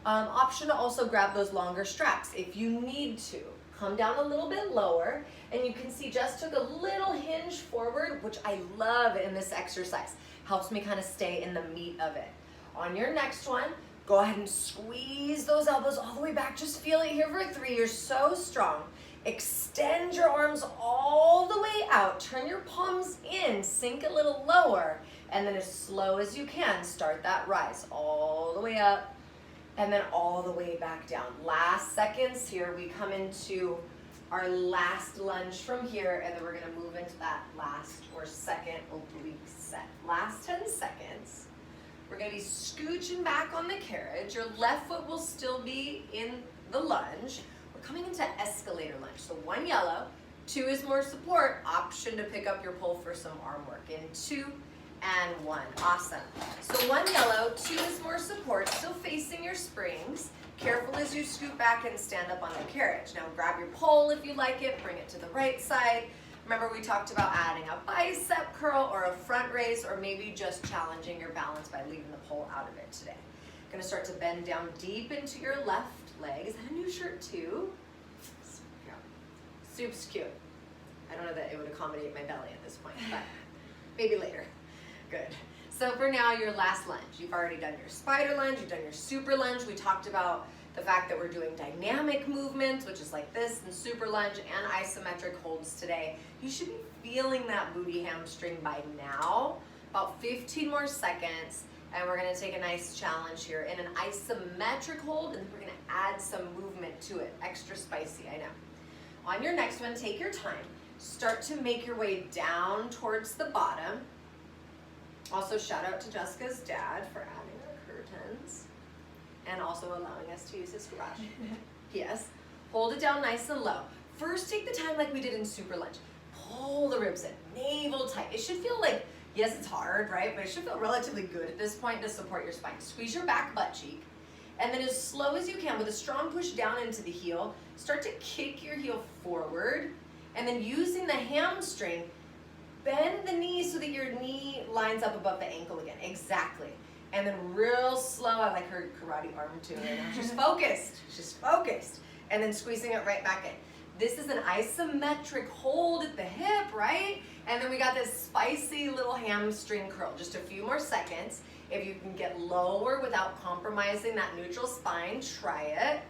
Option to also grab those longer straps if you need to. Come down a little bit lower, and you can see Jess took a little hinge forward, which I love in this exercise. Helps me kind of stay in the meat of it. On your next one, go ahead and squeeze those elbows all the way back. Just feel it here for 3. You're so strong. Extend your arms all the way out. Turn your palms in, sink a little lower, and then as slow as you can, start that rise all the way up, and then all the way back down. Last seconds here, we come into our last lunge from here, and then we're gonna move into that last or second oblique set. Last 10 seconds. We're gonna be scooching back on the carriage. Your left foot will still be in the lunge. We're coming into escalator lunge. So 1 yellow, 2 is more support, option to pick up your pole for some arm work in 2 and 1. Awesome. So 1 yellow, 2 is more support, still facing your springs. Careful as you scoot back and stand up on the carriage. Now grab your pole if you like it, bring it to the right side. Remember we talked about adding a bicep curl or a front raise, or maybe just challenging your balance by leaving the pole out of it today. Gonna start to bend down deep into your left leg. Is that a new shirt too? Yeah. Soup's cute. I don't know that it would accommodate my belly at this point, but maybe later. Good. So for now, your last lunge. You've already done your spider lunge, you've done your super lunge. We talked about the fact that we're doing dynamic movements, which is like this, and super lunge and isometric holds today. You should be feeling that booty hamstring by now. About 15 more seconds, and we're gonna take a nice challenge here in an isometric hold, and we're gonna add some movement to it. Extra spicy, I know. On your next one, take your time. Start to make your way down towards the bottom. Also, shout out to Jessica's dad for adding our curtains and also allowing us to use his garage. Yes. Hold it down nice and low. First, take the time like we did in super lunge. Pull the ribs in, navel tight. It should feel like, yes, it's hard, right? But it should feel relatively good at this point to support your spine. Squeeze your back butt cheek. And then as slow as you can, with a strong push down into the heel, start to kick your heel forward. And then using the hamstring, bend the knee so that your knee lines up above the ankle again. Exactly. And then real slow, I like her karate arm too. She's focused. She's focused. And then squeezing it right back in. This is an isometric hold at the hip, right? And then we got this spicy little hamstring curl. Just a few more seconds. If you can get lower without compromising that neutral spine, try it.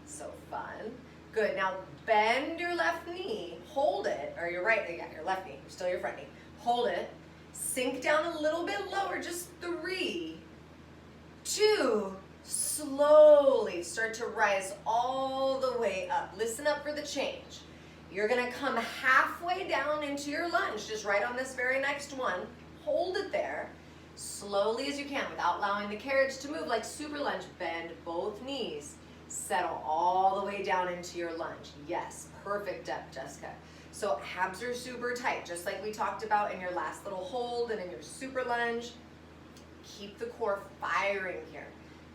So fun. Good, now bend your left knee, hold it, or your right, yeah, your left knee, still your front knee. Hold it, sink down a little bit lower, just 3, 2, slowly start to rise all the way up. Listen up for the change. You're gonna come halfway down into your lunge, just right on this very next one. Hold it there, slowly as you can, without allowing the carriage to move, like super lunge. Bend both knees. Settle all the way down into your lunge. Yes, perfect depth, Jessica. So abs are super tight, just like we talked about in your last little hold and in your super lunge. Keep the core firing here.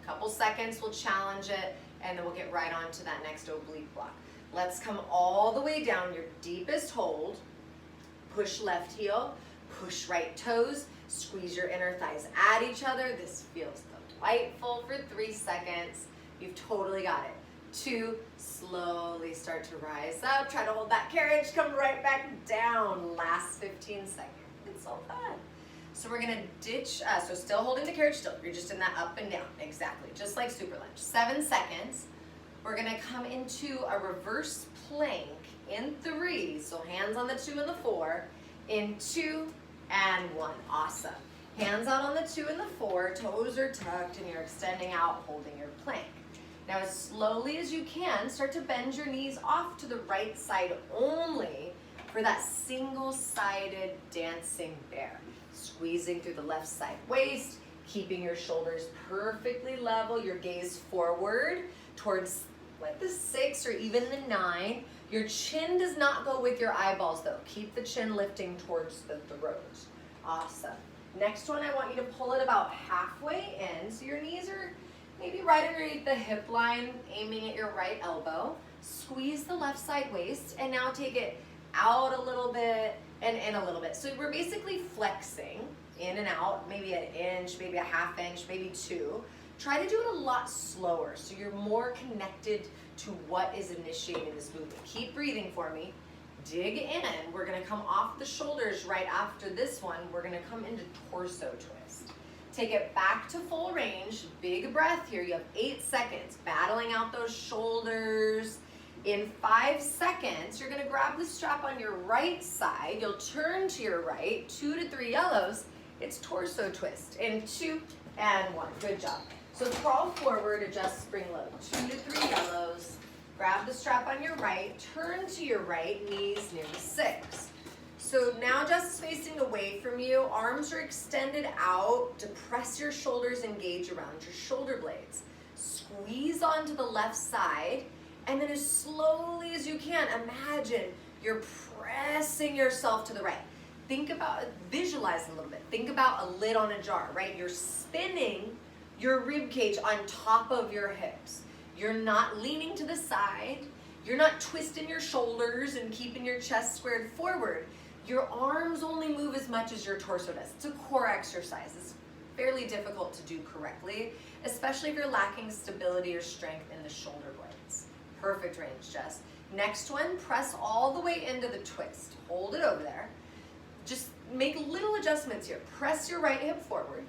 Couple seconds, we'll challenge it, and then we'll get right on to that next oblique block. Let's come all the way down, your deepest hold. Push left heel, push right toes, squeeze your inner thighs at each other. This feels delightful for 3 seconds. You've totally got it. 2, slowly start to rise up. Try to hold that carriage, come right back down. Last 15 seconds. It's so fun. So we're gonna ditch, so still holding the carriage still. You're just in that up and down, exactly, just like super lunge. 7 seconds. We're gonna come into a reverse plank in 3. So hands on the 2 and the 4, in 2 and 1, awesome. Hands out on the 2 and the 4, toes are tucked and you're extending out, holding your plank. Now as slowly as you can, start to bend your knees off to the right side only for that single-sided dancing bear. Squeezing through the left side waist, keeping your shoulders perfectly level, your gaze forward towards like the 6 or even the 9. Your chin does not go with your eyeballs though. Keep the chin lifting towards the throat. Awesome. Next one, I want you to pull it about halfway in, so your knees are maybe right underneath the hip line, aiming at your right elbow. Squeeze the left side waist, and now take it out a little bit and in a little bit. So we're basically flexing in and out, maybe an inch, maybe a half inch, maybe 2. Try to do it a lot slower so you're more connected to what is initiating this movement. Keep breathing for me. Dig in. We're gonna come off the shoulders right after this one. We're gonna come into torso twist. Take it back to full range. Big breath here. You have 8 seconds. Battling out those shoulders. In 5 seconds, you're gonna grab the strap on your right side. You'll turn to your right, 2 to 3 yellows. It's torso twist. In 2 and 1. Good job. So crawl forward, adjust spring load. 2 to 3 yellows. Grab the strap on your right, turn to your right, knees near the 6. So now just facing away from you, arms are extended out. Depress your shoulders, engage around your shoulder blades. Squeeze onto the left side, and then as slowly as you can, imagine you're pressing yourself to the right. Think about, visualize a little bit. Think about a lid on a jar, right? You're spinning your rib cage on top of your hips. You're not leaning to the side. You're not twisting your shoulders and keeping your chest squared forward. Your arms only move as much as your torso does. It's a core exercise. It's fairly difficult to do correctly, especially if you're lacking stability or strength in the shoulder blades. Perfect range, Jess. Next one, press all the way into the twist. Hold it over there. Just make little adjustments here. Press your right hip forward.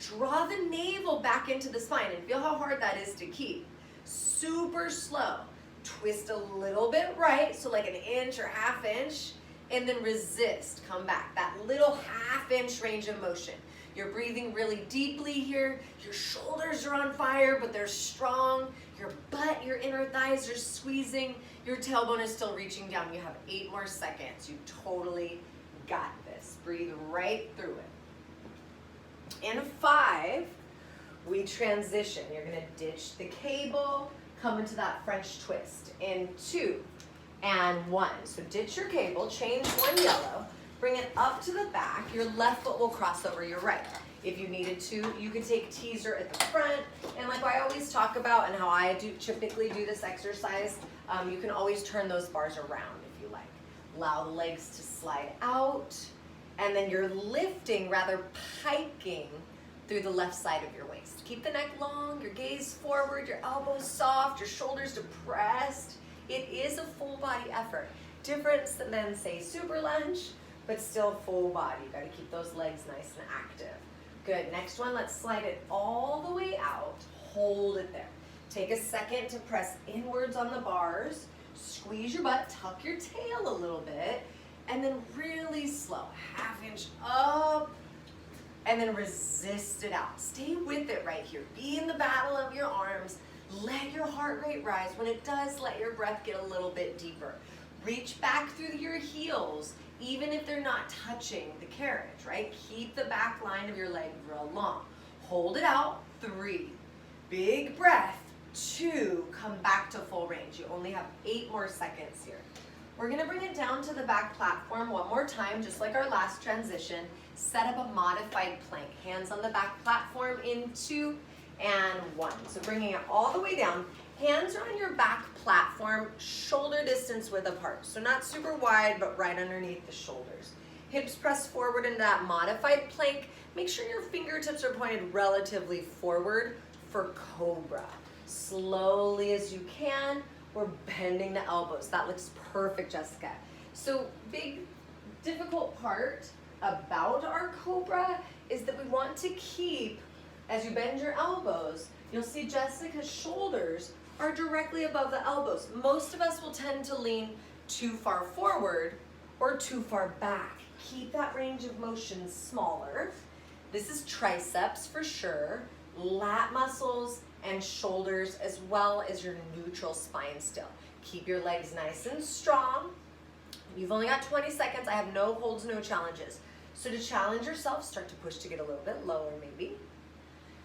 Draw the navel back into the spine and feel how hard that is to keep. Super slow. Twist a little bit right, so like an inch or half inch, and then resist. Come back. That little half-inch range of motion. You're breathing really deeply here. Your shoulders are on fire, but they're strong. Your butt, your inner thighs are squeezing. Your tailbone is still reaching down. You have 8 more seconds. You totally got this. Breathe right through it. In 5, we transition. You're gonna ditch the cable, come into that French twist. In 2 and 1. So ditch your cable, change 1 yellow, bring it up to the back. Your left foot will cross over your right. If you needed to, you could take teaser at the front. And like I always talk about and how I typically do this exercise, you can always turn those bars around if you like. Allow the legs to slide out. And then you're lifting, rather piking through the left side of your waist. Keep the neck long, your gaze forward, your elbows soft, your shoulders depressed. It is a full body effort. Different than say super lunge, but still full body. You gotta keep those legs nice and active. Good. Next one, let's slide it all the way out. Hold it there. Take a second to press inwards on the bars. Squeeze your butt, tuck your tail a little bit, and then really slow. 1/2 inch up, and then resist it out. Stay with it right here. Be in the battle of your arms. Let your heart rate rise. When it does, let your breath get a little bit deeper. Reach back through your heels, even if they're not touching the carriage, right? Keep the back line of your leg real long. Hold it out, 3. Big breath, 2. Come back to full range. You only have 8 more seconds here. We're gonna bring it down to the back platform one more time, just like our last transition. Set up a modified plank. Hands on the back platform in 2 and 1. So bringing it all the way down. Hands are on your back platform, shoulder distance width apart. So not super wide, but right underneath the shoulders. Hips press forward into that modified plank. Make sure your fingertips are pointed relatively forward for cobra. Slowly as you can, we're bending the elbows. That looks perfect, Jessica. So big, difficult part about our cobra is that we want to keep, as you bend your elbows, you'll see Jessica's shoulders are directly above the elbows. Most of us will tend to lean too far forward or too far back. Keep that range of motion smaller. This is triceps for sure, lat muscles and shoulders, as well as your neutral spine still. Keep your legs nice and strong. You've only got 20 seconds. I have no holds, no challenges. So to challenge yourself, start to push to get a little bit lower maybe.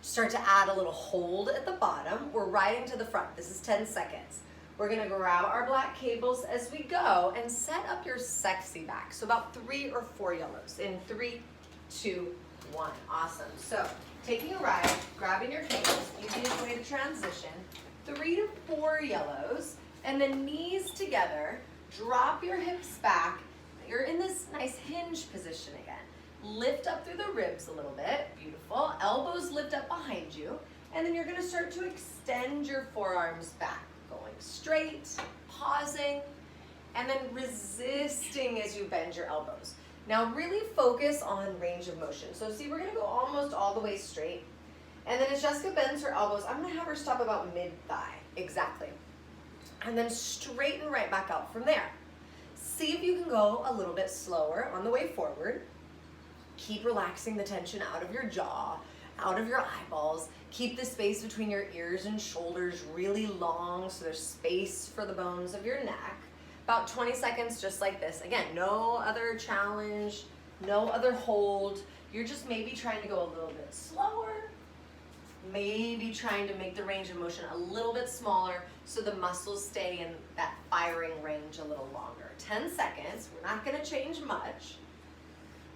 Start to add a little hold at the bottom. We're riding to the front. This is 10 seconds. We're gonna grab our black cables as we go and set up your sexy back. So about 3 or 4 yellows in 3, 2, 1. Awesome. So taking a ride, grabbing your cables, easiest way to transition. 3 to 4 yellows, and then knees together. Drop your hips back. You're in this nice hinge position again. Lift up through the ribs a little bit. Beautiful. Elbows lift up behind you. And then you're going to start to extend your forearms back. Going straight, pausing, and then resisting as you bend your elbows. Now really focus on range of motion. So see, we're going to go almost all the way straight. And then as Jessica bends her elbows, I'm going to have her stop about mid-thigh. Exactly. And then straighten right back out from there. See if you can go a little bit slower on the way forward. Keep relaxing the tension out of your jaw, out of your eyeballs. Keep the space between your ears and shoulders really long so there's space for the bones of your neck. About 20 seconds just like this. Again, no other challenge, no other hold. You're just maybe trying to go a little bit slower, maybe trying to make the range of motion a little bit smaller so the muscles stay in that firing range a little longer. 10 seconds, we're not gonna change much.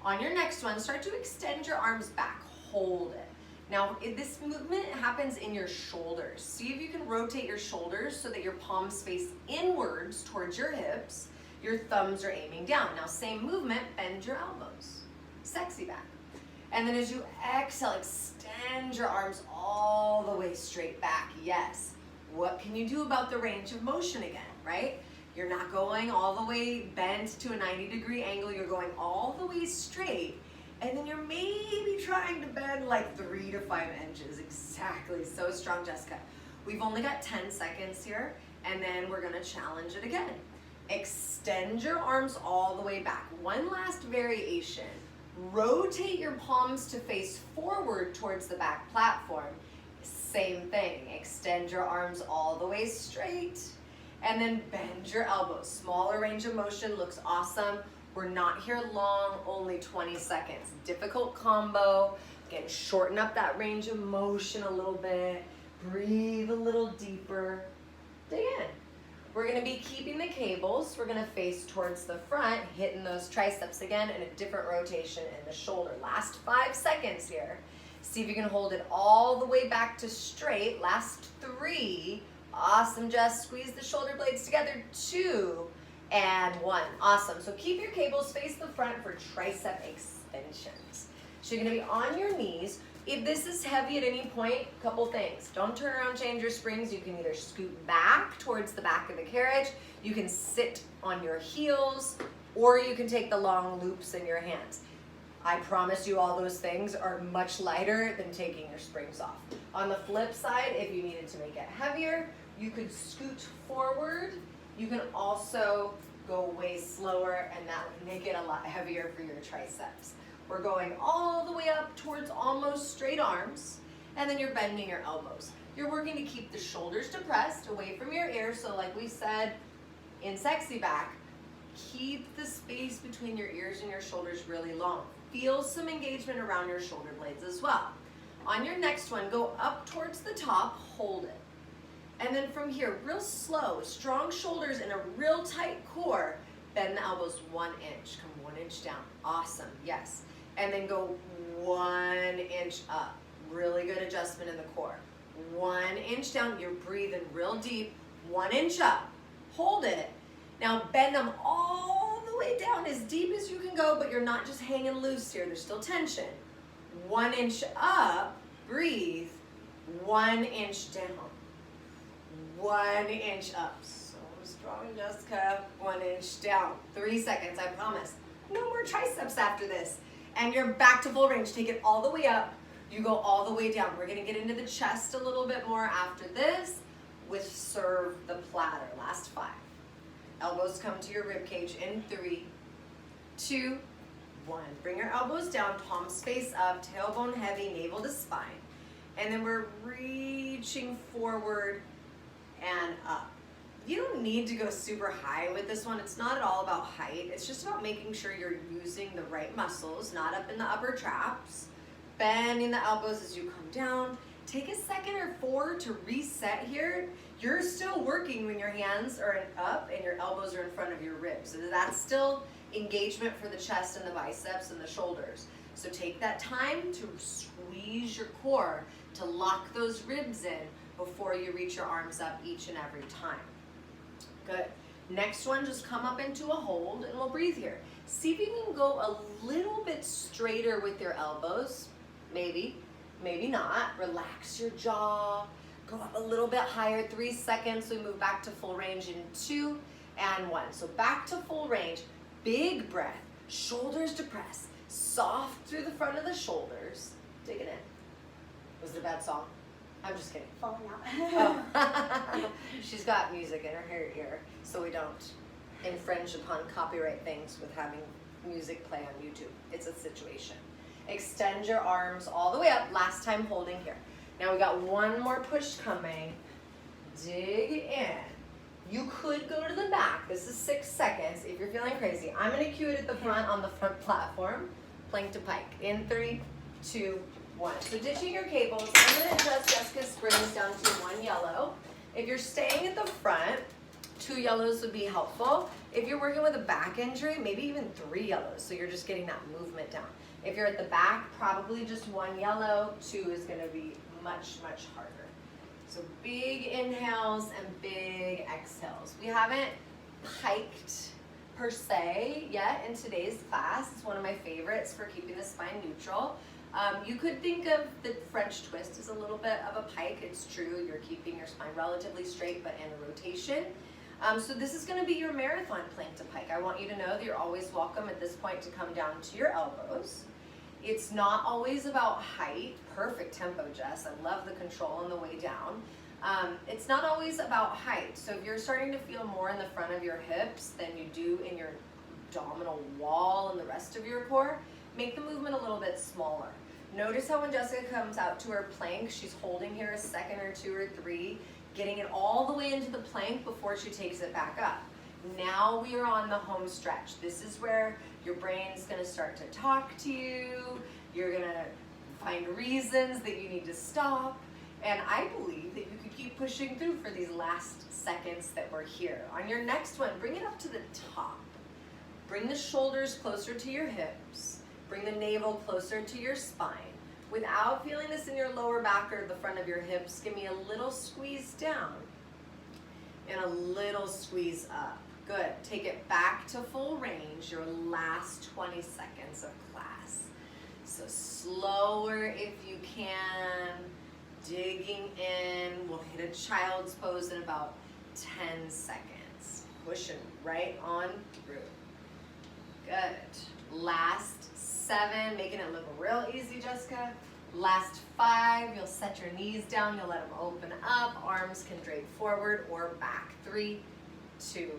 On your next one, start to extend your arms back, hold it. Now, this movement happens in your shoulders. See if you can rotate your shoulders so that your palms face inwards towards your hips. Your thumbs are aiming down. Now, same movement, bend your elbows. Sexy back. And then as you exhale, extend your arms all the way straight back. Yes. What can you do about the range of motion again, right? You're not going all the way bent to a 90-degree angle. You're going all the way straight. And then you're maybe trying to bend like 3 to 5 inches. Exactly. So strong, Jessica. We've only got 10 seconds here, and then we're going to challenge it again. Extend your arms all the way back. One last variation. Rotate your palms to face forward towards the back platform. Same thing. Extend your arms all the way straight. And then bend your elbows. Smaller range of motion looks awesome. We're not here long, only 20 seconds. Difficult combo. Again, shorten up that range of motion a little bit. Breathe a little deeper. Dig in. We're gonna be keeping the cables. We're gonna face towards the front, hitting those triceps again, and a different rotation in the shoulder. Last 5 seconds here. See if you can hold it all the way back to straight. Last 3. Awesome, Jess. Squeeze the shoulder blades together. 2 and 1. Awesome. So keep your cables face the front for tricep extensions. So you're going to be on your knees. If this is heavy at any point, a couple things. Don't turn around, change your springs. You can either scoot back towards the back of the carriage. You can sit on your heels, or you can take the long loops in your hands. I promise you all those things are much lighter than taking your springs off. On the flip side, if you needed to make it heavier, you could scoot forward. You can also go way slower, and that would make it a lot heavier for your triceps. We're going all the way up towards almost straight arms, and then you're bending your elbows. You're working to keep the shoulders depressed away from your ears. So like we said in Sexy Back, keep the space between your ears and your shoulders really long. Feel some engagement around your shoulder blades as well. On your next one, go up towards the top, hold it. And then from here, real slow, strong shoulders and a real tight core, bend the elbows 1 inch. Come 1 inch down. Awesome, yes. And then go 1 inch up. Really good adjustment in the core. 1 inch down, you're breathing real deep. 1 inch up, hold it. Now bend them all the way down as deep as you can go, but you're not just hanging loose here, there's still tension. 1 inch up, breathe. 1 inch down. 1 inch up. So strong, Jessica. 1 inch down. 3 seconds, I promise. No more triceps after this. And you're back to full range. Take it all the way up. You go all the way down. We're gonna get into the chest a little bit more after this with serve the platter. Last 5. Elbows come to your rib cage in 3, 2, 1. Bring your elbows down, palms face up, tailbone heavy, navel to spine. And then we're reaching forward and up. You don't need to go super high with this one. It's not at all about height. It's just about making sure you're using the right muscles, not up in the upper traps. Bending the elbows as you come down. Take a second or 4 to reset here. You're still working when your hands are up and your elbows are in front of your ribs. So that's still engagement for the chest and the biceps and the shoulders. So take that time to squeeze your core, to lock those ribs in before you reach your arms up each and every time. Good. Next one, just come up into a hold and we'll breathe here. See if you can go a little bit straighter with your elbows. Maybe, maybe not. Relax your jaw. Go up a little bit higher. 3 seconds. We move back to full range in 2 and 1. So back to full range. Big breath. Shoulders depressed. Soft through the front of the shoulders. Dig it in. Was it a bad song? I'm just kidding. Falling out. Oh. She's got music in her ear, so we don't infringe upon copyright things with having music play on YouTube. It's a situation. Extend your arms all the way up. Last time holding here. Now we got one more push coming. Dig in. You could go to the back. This is 6 seconds if you're feeling crazy. I'm going to cue it at the front on the front platform. Plank to pike. In 3, 2, 1. So ditching your cables, I'm going to adjust Jessica's springs down to 1 yellow. If you're staying at the front, 2 yellows would be helpful. If you're working with a back injury, maybe even 3 yellows, so you're just getting that movement down. If you're at the back, probably just 1 yellow. 2 is going to be much, much harder. So big inhales and big exhales. We haven't piked per se yet in today's class. It's one of my favorites for keeping the spine neutral. You could think of the French twist as a little bit of a pike. It's true, you're keeping your spine relatively straight but in a rotation. So this is going to be your marathon plank to pike. I want you to know that you're always welcome at this point to come down to your elbows. It's not always about height. Perfect tempo, Jess. I love the control on the way down. It's not always about height. So if you're starting to feel more in the front of your hips than you do in your abdominal wall and the rest of your core, make the movement a little bit smaller. Notice how when Jessica comes out to her plank, she's holding here a second or 2 or 3, getting it all the way into the plank before she takes it back up. Now we are on the home stretch. This is where your brain's going to start to talk to you. You're going to find reasons that you need to stop. And I believe that you could keep pushing through for these last seconds that we're here. On your next one, bring it up to the top. Bring the shoulders closer to your hips. Bring the navel closer to your spine. Without feeling this in your lower back or the front of your hips, give me a little squeeze down and a little squeeze up. Good. Take it back to full range, your last 20 seconds of class. So slower if you can. Digging in. We'll hit a child's pose in about 10 seconds. Pushing right on through. Good. Last 7, making it look real easy, Jessica. Last 5, you'll set your knees down, you'll let them open up, arms can drape forward or back. 3, 2,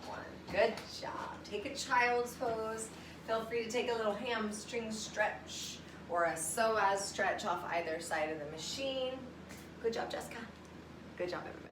1. Good job. Take a child's pose. Feel free to take a little hamstring stretch or a psoas stretch off either side of the machine. Good job, Jessica. Good job, everybody.